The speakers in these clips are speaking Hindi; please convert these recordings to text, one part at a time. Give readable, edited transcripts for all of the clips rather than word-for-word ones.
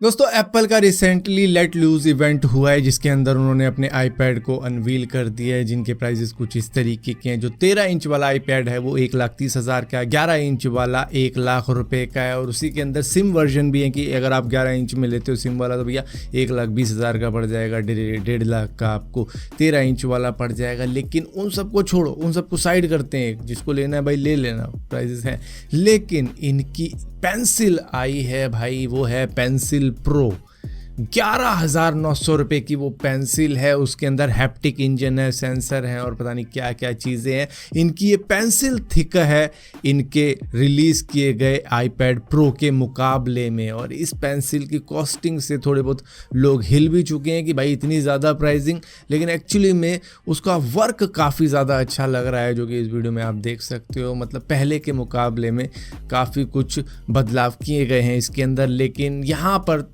दोस्तों एप्पल का रिसेंटली लेट लूज इवेंट हुआ है जिसके अंदर उन्होंने अपने आईपैड को अनवील कर दिया है, जिनके प्राइजेस कुछ इस तरीके के हैं। जो 13 इंच वाला आईपैड है वो 1,30,000 का है, 11 इंच वाला 1 लाख रुपए का है और उसी के अंदर सिम वर्जन भी है कि अगर आप 11 इंच में लेते हो सिम वाला तो भैया 1,20,000 का पड़ जाएगा, 1.5 लाख का आपको 13 इंच वाला पड़ जाएगा। लेकिन उन सबको छोड़ो, उन सबको साइड करते हैं, जिसको लेना है भाई ले लेना, प्राइजेस हैं। लेकिन इनकी पेंसिल आई है भाई, वो है पेंसिल प्रो, 11,900 रुपये की वो पेंसिल है। उसके अंदर हैप्टिक इंजन है, सेंसर है और पता नहीं क्या क्या चीज़ें हैं। इनकी ये पेंसिल थिक है इनके रिलीज़ किए गए आईपैड प्रो के मुकाबले में, और इस पेंसिल की कॉस्टिंग से थोड़े बहुत लोग हिल भी चुके हैं कि भाई इतनी ज़्यादा प्राइसिंग, लेकिन एक्चुअली में उसका वर्क काफ़ी ज़्यादा अच्छा लग रहा है, जो कि इस वीडियो में आप देख सकते हो। मतलब पहले के मुकाबले में काफ़ी कुछ बदलाव किए गए हैं इसके अंदर। लेकिन यहाँ पर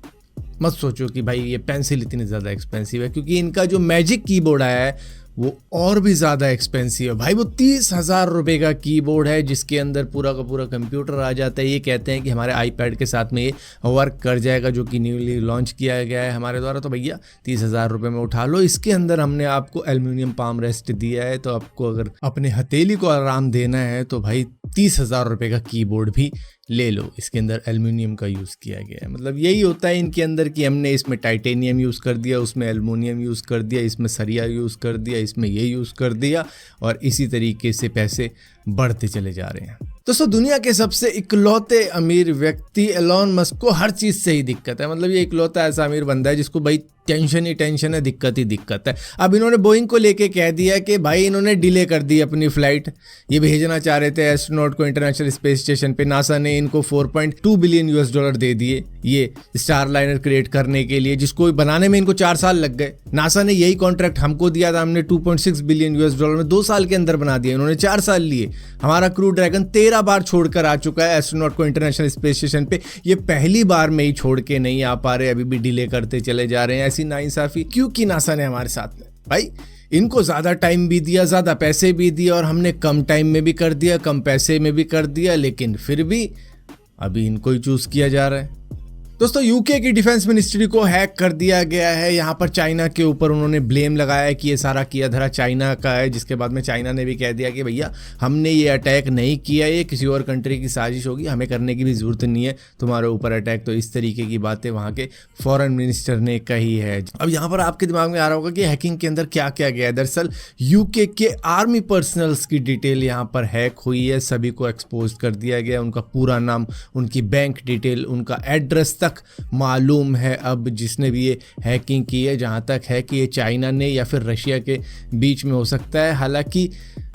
मत सोचो कि भाई ये पेंसिल इतनी ज़्यादा एक्सपेंसिव है, क्योंकि इनका जो मैजिक कीबोर्ड आया है वो और भी ज़्यादा एक्सपेंसिव है भाई। वो 30,000 रुपये का कीबोर्ड है जिसके अंदर पूरा का पूरा कंप्यूटर आ जाता है। ये कहते हैं कि हमारे आईपैड के साथ में ये वर्क कर जाएगा, जो कि न्यूली लॉन्च किया गया है हमारे द्वारा। तो भैया 30,000 रुपये में उठा लो। इसके अंदर हमने आपको एल्यूमिनियम पाम रेस्ट दिया है, तो आपको अगर अपने हथेली को आराम देना है तो भाई 30,000 रुपये का कीबोर्ड भी ले लो। इसके अंदर एल्युमिनियम का यूज़ किया गया है। मतलब यही होता है इनके अंदर कि हमने इसमें टाइटेनियम यूज़ कर दिया, उसमें एल्युमिनियम यूज़ कर दिया, इसमें सरिया यूज़ कर दिया, इसमें ये यूज़ कर दिया, और इसी तरीके से पैसे बढ़ते चले जा रहे हैं। दोस्तों दुनिया के सबसे इकलौते अमीर व्यक्ति एलोन मस्क को हर चीज़ से ही दिक्कत है। मतलब ये इकलौता ऐसा अमीर बंदा है जिसको भाई टेंशन ही टेंशन है, दिक्कत ही दिक्कत है। अब इन्होंने बोइंग को लेके कह दिया कि भाई इन्होंने डिले कर दी अपनी फ्लाइट। ये भेजना चाह रहे थे एस्ट्रोनॉट को इंटरनेशनल स्पेस स्टेशन पे, नासा ने इनको $4.2 बिलियन दे दिए ये स्टार लाइनर क्रिएट करने के लिए, जिसको बनाने में इनको 4 साल लग गए। नासा ने यही कॉन्ट्रैक्ट हमको दिया था, हमने $2.6 बिलियन में 2 साल के अंदर बना दिया, इन्होंने 4 साल लिए। हमारा क्रू ड्रैगन 13 बार छोड़कर आ चुका है एस्ट्रोनॉट को इंटरनेशनल स्पेस स्टेशन पे, ये पहली बार में ही छोड़ के नहीं आ पा रहे, अभी भी डिले करते चले जा रहे हैं। ऐसी नाइंसाफी क्यों की नासा ने हमारे साथ में? भाई इनको ज़्यादा टाइम भी दिया, ज़्यादा पैसे भी दिए, और हमने कम टाइम में भी कर दिया, कम पैसे में भी कर दिया, लेकिन फिर भी अभी इनको ही चूज़ किया जा रहा है। दोस्तों यूके की डिफेंस मिनिस्ट्री को हैक कर दिया गया है। यहाँ पर चाइना के ऊपर उन्होंने ब्लेम लगाया है कि ये सारा किया धरा चाइना का है, जिसके बाद में चाइना ने भी कह दिया कि भैया हमने ये अटैक नहीं किया, ये किसी और कंट्री की साजिश होगी, हमें करने की भी ज़रूरत नहीं है तुम्हारे ऊपर अटैक। तो इस तरीके की बातें वहाँ के फॉरेन मिनिस्टर ने कही है। अब यहाँ पर आपके दिमाग में आ रहा होगा कि हैकिंग के अंदर क्या क्या गया है। दरअसल यूके के आर्मी पर्सनल्स की डिटेल यहाँ पर हैक हुई है, सभी को एक्सपोज कर दिया गया। उनका पूरा नाम, उनकी बैंक डिटेल, उनका एड्रेस तक मालूम है अब जिसने भी ये हैकिंग की है। जहाँ तक है कि ये चाइना ने या फिर रशिया के बीच में हो सकता है, हालांकि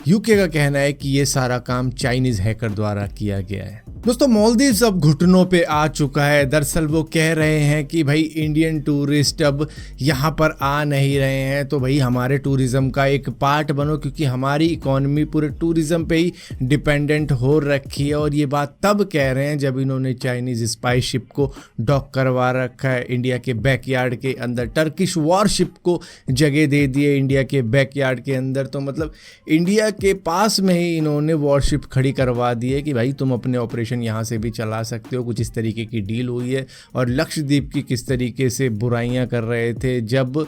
यूके का कहना है कि ये सारा काम चाइनीज़ हैकर द्वारा किया गया है। दोस्तों मालदीव्स अब घुटनों पे आ चुका है। दरअसल वो कह रहे हैं कि भाई इंडियन टूरिस्ट अब यहाँ पर आ नहीं रहे हैं, तो भाई हमारे टूरिज़्म का एक पार्ट बनो, क्योंकि हमारी इकॉनमी पूरे टूरिज़्म पे ही डिपेंडेंट हो रखी है। और ये बात तब कह रहे हैं जब इन्होंने चाइनीज़ स्पाई शिप को डॉक करवा रखा है इंडिया के बैकयार्ड के अंदर, टर्किश वॉरशिप को जगह दे दी है इंडिया के बैकयार्ड के अंदर। तो मतलब इंडिया के पास में ही इन्होंने वॉरशिप खड़ी करवा दी है कि भाई तुम अपने ऑपरेशन यहाँ से भी चला सकते हो। कुछ इस तरीके की डील हुई है। और लक्षद्वीप की किस तरीके से बुराइयां कर रहे थे, जब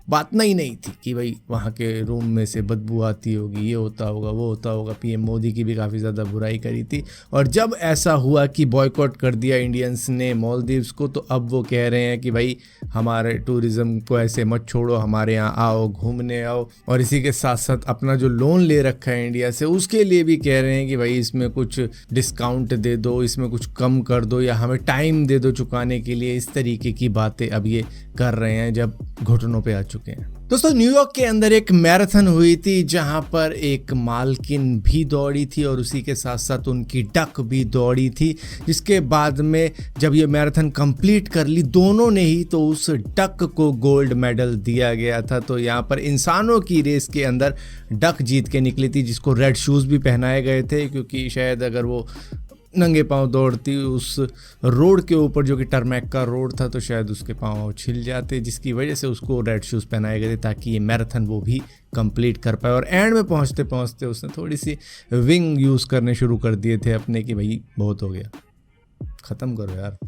बात नहीं थी कि भाई वहाँ के रूम में से बदबू आती होगी, ये होता होगा, वो होता होगा। पीएम मोदी की भी काफ़ी ज़्यादा बुराई करी थी, और जब ऐसा हुआ कि बॉयकॉट कर दिया इंडियंस ने मालदीव्स को, तो अब वो कह रहे हैं कि भाई हमारे टूरिज़्म को ऐसे मत छोड़ो, हमारे यहाँ आओ, घूमने आओ। और इसी के साथ साथ अपना जो लोन ले रखा है इंडिया से, उसके लिए भी कह रहे हैं कि भाई इसमें कुछ डिस्काउंट दे दो, इसमें कुछ कम कर दो, या हमें टाइम दे दो चुकाने के लिए। इस तरीके की बातें अब ये कर रहे हैं जब घुटनों पे आ चुके हैं। दोस्तों न्यूयॉर्क के अंदर एक मैराथन हुई थी जहां पर एक मालकिन भी दौड़ी थी और उसी के साथ साथ उनकी डक भी दौड़ी थी, जिसके बाद में जब ये मैराथन कंप्लीट कर ली दोनों ने ही, तो उस डक को गोल्ड मेडल दिया गया था। तो यहाँ पर इंसानों की रेस के अंदर डक जीत के निकली थी, जिसको रेड शूज़ भी पहनाए गए थे, क्योंकि शायद अगर वो नंगे पांव दौड़ती उस रोड के ऊपर जो कि टरमैक का रोड था, तो शायद उसके पांव छिल जाते, जिसकी वजह से उसको रेड शूज़ पहनाए गए थे ताकि ये मैराथन वो भी कंप्लीट कर पाए। और एंड में पहुंचते पहुंचते उसने थोड़ी सी विंग यूज़ करने शुरू कर दिए थे अपने कि भाई बहुत हो गया, ख़त्म करो यार।